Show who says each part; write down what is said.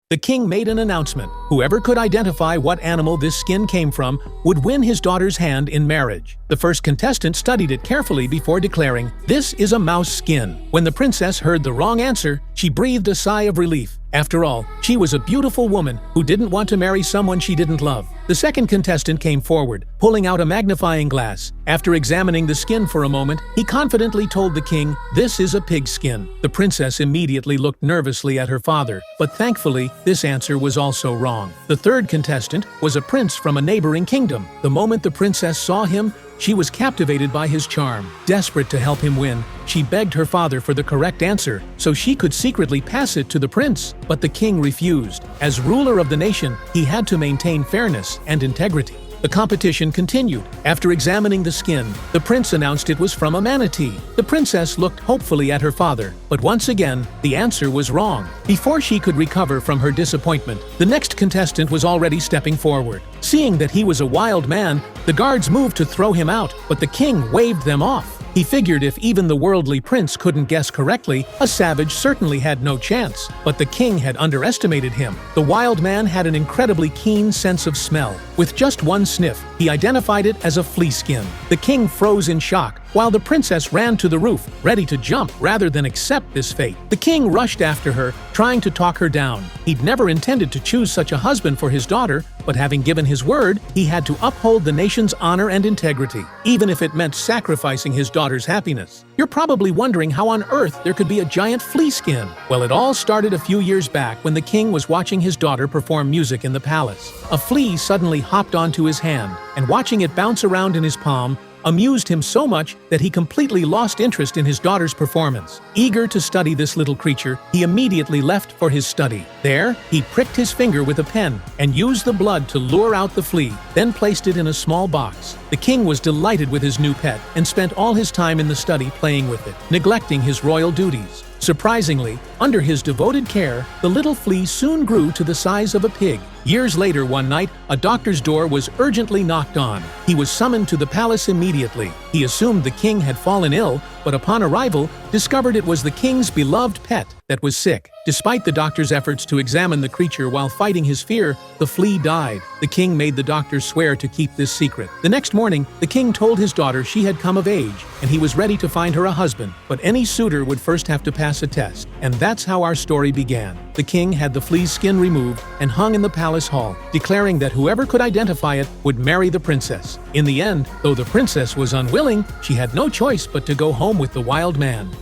Speaker 1: The king made an announcement. Whoever could identify what animal this skin came from would win his daughter's hand in marriage. The first contestant studied it carefully before declaring, "This is a mouse skin." When the princess heard the wrong answer, she breathed a sigh of relief. After all, she was a beautiful woman who didn't want to marry someone she didn't love. The second contestant came forward, pulling out a magnifying glass. After examining the skin for a moment, he confidently told the king, "This is a pig skin." The princess immediately looked nervously at her father, but thankfully, this answer was also wrong. The third contestant was a prince from a neighboring kingdom. The moment the princess saw him, she was captivated by his charm. Desperate to help him win, she begged her father for the correct answer so she could secretly pass it to the prince. But the king refused. As ruler of the nation, he had to maintain fairness and integrity. The competition continued. After examining the skin, the prince announced it was from a manatee. The princess looked hopefully at her father, but once again, the answer was wrong. Before she could recover from her disappointment, the next contestant was already stepping forward. Seeing that he was a wild man, the guards moved to throw him out, but the king waved them off. He figured if even the worldly prince couldn't guess correctly, a savage certainly had no chance. But the king had underestimated him. The wild man had an incredibly keen sense of smell. With just one sniff, he identified it as a flea skin. The king froze in shock, while the princess ran to the roof, ready to jump rather than accept this fate. The king rushed after her, trying to talk her down. He'd never intended to choose such a husband for his daughter, but having given his word, he had to uphold the nation's honor and integrity, even if it meant sacrificing his daughter's happiness. You're probably wondering how on earth there could be a giant flea skin. Well, it all started a few years back when the king was watching his daughter perform music in the palace. A flea suddenly hopped onto his hand, and watching it bounce around in his palm amused him so much that he completely lost interest in his daughter's performance. Eager to study this little creature, he immediately left for his study. There, he pricked his finger with a pen and used the blood to lure out the flea, then placed it in a small box. The king was delighted with his new pet and spent all his time in the study playing with it, neglecting his royal duties. Surprisingly, under his devoted care, the little flea soon grew to the size of a pig. Years later, one night, a doctor's door was urgently knocked on. He was summoned to the palace immediately. He assumed the king had fallen ill, but upon arrival, discovered it was the king's beloved pet that was sick. Despite the doctor's efforts to examine the creature while fighting his fear, the flea died. The king made the doctor swear to keep this secret. The next morning, the king told his daughter she had come of age, and he was ready to find her a husband. But any suitor would first have to pass a test, and that's how our story began. The king had the flea's skin removed and hung in the palace hall, declaring that whoever could identify it would marry the princess. In the end, though the princess was unwilling, she had no choice but to go home with the wild man.